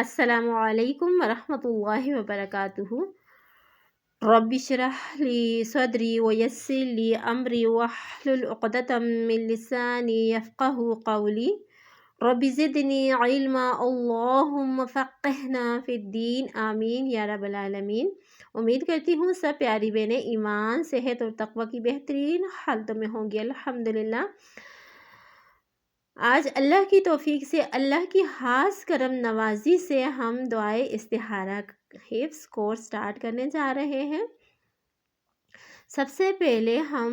السلام علیکم ورحمۃ اللہ وبرکاتہ۔ رب اشرح لی صدری ویسر لی امری واحلل عقدۃ من لسانی یفقہوا قولی۔ رب زدنی علما اللہم فقہنا فی الدین، آمین یا رب العالمین۔ امید کرتی ہوں سب پیاری بہنیں ایمان، صحت اور تقوی کی بہترین حالتوں میں ہوں گی، الحمدللہ۔ آج اللہ کی توفیق سے، اللہ کی خاص کرم نوازی سے ہم دعائے استخارہ حفظ کورس سٹارٹ کرنے جا رہے ہیں۔ سب سے پہلے ہم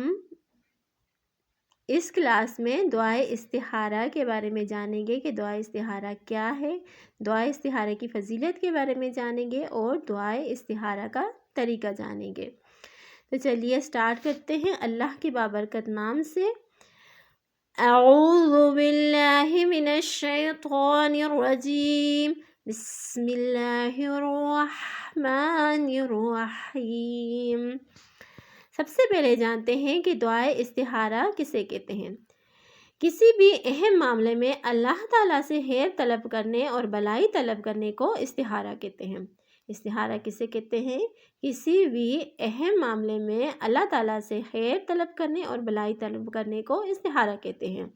اس کلاس میں دعائے استخارہ کے بارے میں جانیں گے کہ دعائے استخارہ کیا ہے، دعائے استخارہ کی فضیلت کے بارے میں جانیں گے اور دعائے استخارہ کا طریقہ جانیں گے۔ تو چلیے سٹارٹ کرتے ہیں اللہ کے بابرکت نام سے۔ اعوذ باللہ من الشیطان الرجیم، بسم اللہ الرحمن الرحیم۔ سب سے پہلے جانتے ہیں کہ دعائے استخارہ کسے کہتے ہیں۔ کسی بھی اہم معاملے میں اللہ تعالیٰ سے خیر طلب کرنے اور بھلائی طلب کرنے کو استخارہ کہتے ہیں۔ استخارہ کسے کہتے ہیں؟ کسی بھی اہم معاملے میں اللہ تعالیٰ سے خیر طلب کرنے اور بھلائی طلب کرنے کو استخارہ کہتے ہیں۔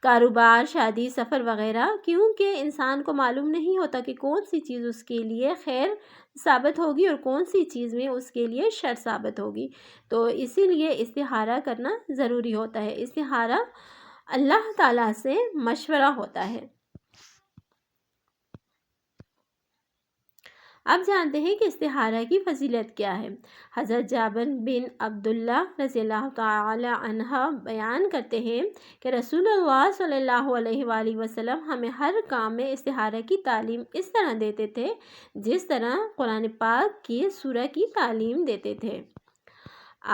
کاروبار، شادی، سفر وغیرہ، کیونکہ انسان کو معلوم نہیں ہوتا کہ کون سی چیز اس کے لیے خیر ثابت ہوگی اور کون سی چیز میں اس کے لیے شر ثابت ہوگی، تو اسی لیے استخارہ کرنا ضروری ہوتا ہے۔ استخارہ اللہ تعالیٰ سے مشورہ ہوتا ہے۔ اب جانتے ہیں کہ استخارہ کی فضیلت کیا ہے۔ حضرت جابر بن عبداللہ رضی اللہ تعالی عنہ بیان کرتے ہیں کہ رسول اللہ صلی اللہ علیہ وآلہ وسلم ہمیں ہر کام میں استخارہ کی تعلیم اس طرح دیتے تھے جس طرح قرآن پاک کی سورہ کی تعلیم دیتے تھے۔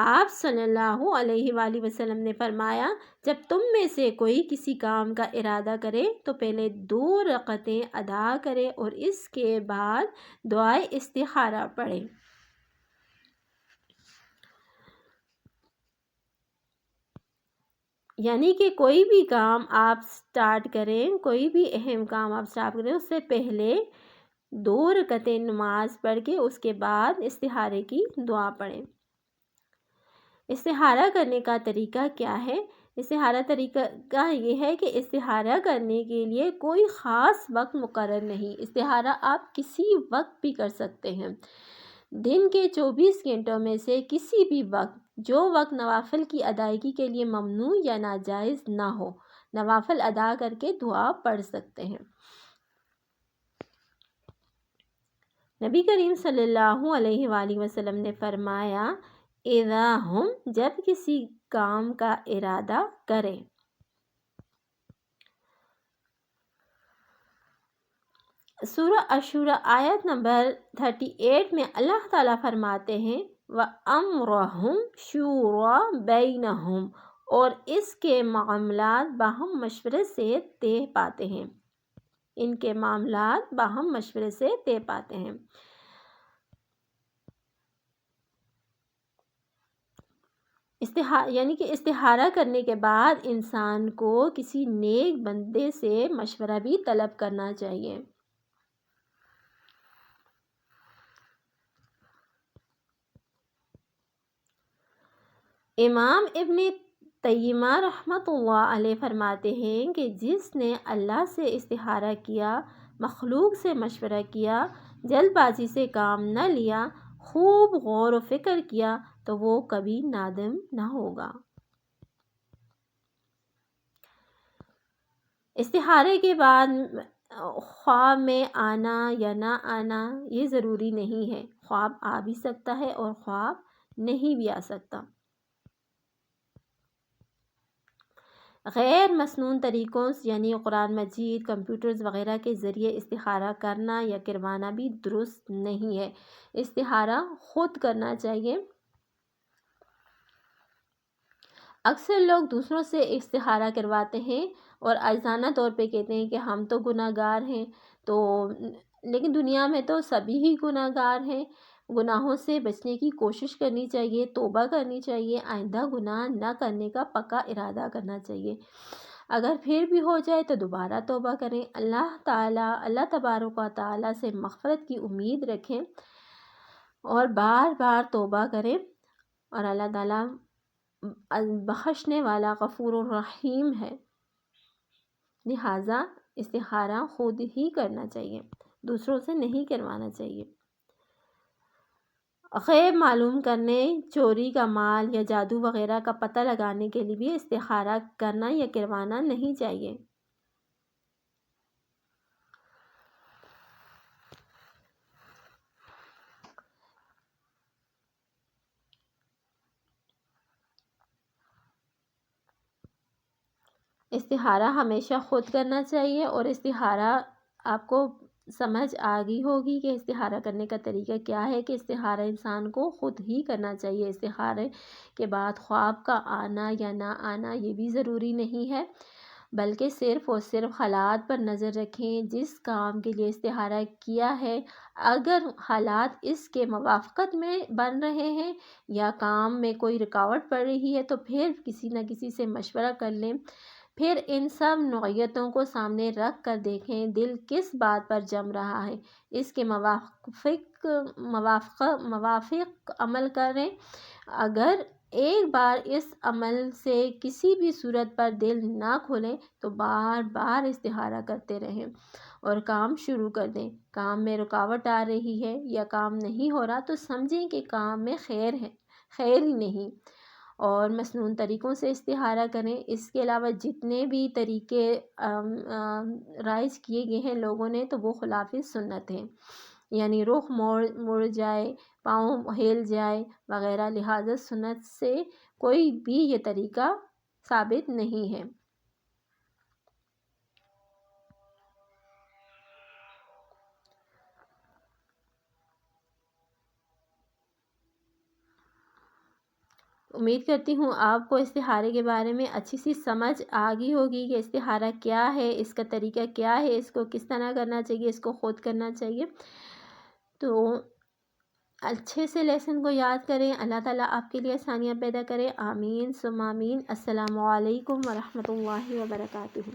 آپ صلی اللہ علیہ وآلہ وسلم نے فرمایا، جب تم میں سے کوئی کسی کام کا ارادہ کرے تو پہلے 2 رکعتیں ادا کرے اور اس کے بعد دعائے استخارہ پڑھے۔ یعنی کہ کوئی بھی کام آپ سٹارٹ کریں، کوئی بھی اہم کام آپ سٹارٹ کریں، اس سے پہلے 2 رکعتیں نماز پڑھ کے اس کے بعد استخارے کی دعا پڑھیں۔ استخارہ کرنے کا طریقہ کیا ہے؟ استخارہ طریقہ یہ ہے کہ استخارہ کرنے کے لیے کوئی خاص وقت مقرر نہیں۔ استخارہ آپ کسی وقت بھی کر سکتے ہیں۔ دن کے 24 گھنٹوں میں سے کسی بھی وقت، جو وقت نوافل کی ادائیگی کے لیے ممنوع یا ناجائز نہ ہو، نوافل ادا کر کے دعا پڑھ سکتے ہیں۔ نبی کریم صلی اللہ علیہ وآلہ وسلم نے فرمایا، اذا ہم، جب کسی کام کا ارادہ کریں۔ سورہ الشورى آیت نمبر 38 میں اللہ تعالیٰ فرماتے ہیں، وَأَمْرُهُمْ شُورَى بَيْنَهُمْ، اور اس کے معاملات باہم مشورے سے طے پاتے ہیں۔ ان کے معاملات باہم مشورے سے طے پاتے ہیں۔ یعنی کہ استخارہ کرنے کے بعد انسان کو کسی نیک بندے سے مشورہ بھی طلب کرنا چاہیے۔ امام ابن تیمیہ رحمۃ اللہ علیہ فرماتے ہیں کہ جس نے اللہ سے استخارہ کیا، مخلوق سے مشورہ کیا، جلد بازی سے کام نہ لیا، خوب غور و فکر کیا، تو وہ کبھی نادم نہ ہوگا۔ استخارے کے بعد خواب میں آنا یا نہ آنا یہ ضروری نہیں ہے۔ خواب آ بھی سکتا ہے اور خواب نہیں بھی آ سکتا۔ غیر مسنون طریقوں یعنی قرآن مجید، کمپیوٹرز وغیرہ کے ذریعے استخارہ کرنا یا کروانا بھی درست نہیں ہے۔ استخارہ خود کرنا چاہیے۔ اکثر لوگ دوسروں سے استخارہ کرواتے ہیں اور عاجزانہ طور پہ کہتے ہیں کہ ہم تو گناہ گار ہیں، لیکن دنیا میں تو سبھی ہی گناہ گار ہیں۔ گناہوں سے بچنے کی کوشش کرنی چاہیے، توبہ کرنی چاہیے، آئندہ گناہ نہ کرنے کا پکا ارادہ کرنا چاہیے۔ اگر پھر بھی ہو جائے تو دوبارہ توبہ کریں، اللہ تبارک و تعالیٰ سے مغفرت کی امید رکھیں اور بار بار توبہ کریں، اور اللہ تعالیٰ بخشنے والا غفور الرحیم ہے۔ لہٰذا استخارہ خود ہی کرنا چاہیے، دوسروں سے نہیں کروانا چاہیے۔ غیب معلوم کرنے، چوری کا مال یا جادو وغیرہ کا پتہ لگانے کے لیے بھی استخارہ کرنا یا کروانا نہیں چاہیے۔ استخارہ ہمیشہ خود کرنا چاہیے، اور استخارہ آپ کو سمجھ آ گئی ہوگی کہ استخارہ کرنے کا طریقہ کیا ہے، کہ استخارہ انسان کو خود ہی کرنا چاہیے۔ استخارے کے بعد خواب کا آنا یا نہ آنا یہ بھی ضروری نہیں ہے، بلکہ صرف اور صرف حالات پر نظر رکھیں۔ جس کام کے لیے استخارہ کیا ہے، اگر حالات اس کے موافقت میں بن رہے ہیں یا کام میں کوئی رکاوٹ پڑ رہی ہے تو پھر کسی نہ کسی سے مشورہ کر لیں۔ پھر ان سب نوعیتوں کو سامنے رکھ کر دیکھیں دل کس بات پر جم رہا ہے، اس کے موافق عمل کریں۔ اگر ایک بار اس عمل سے کسی بھی صورت پر دل نہ کھلے تو بار بار استخارہ کرتے رہیں اور کام شروع کر دیں۔ کام میں رکاوٹ آ رہی ہے یا کام نہیں ہو رہا تو سمجھیں کہ کام میں خیر ہی نہیں، اور مسنون طریقوں سے استخارہ کریں۔ اس کے علاوہ جتنے بھی طریقے رائج کیے گئے ہیں لوگوں نے تو وہ خلاف سنت ہیں، یعنی رخ مڑ جائے، پاؤں ہل جائے وغیرہ، لہٰذا سنت سے کوئی بھی یہ طریقہ ثابت نہیں ہے۔ امید کرتی ہوں آپ کو استخارے کے بارے میں اچھی سی سمجھ آ گئی ہوگی کہ استخارہ کیا ہے، اس کا طریقہ کیا ہے، اس کو کس طرح کرنا چاہیے، اس کو خود کرنا چاہیے۔ تو اچھے سے لیسن کو یاد کریں، اللہ تعالیٰ آپ کے لیے آسانیاں پیدا کرے، آمین ثم آمین۔ السلام علیکم ورحمۃ اللہ وبرکاتہ۔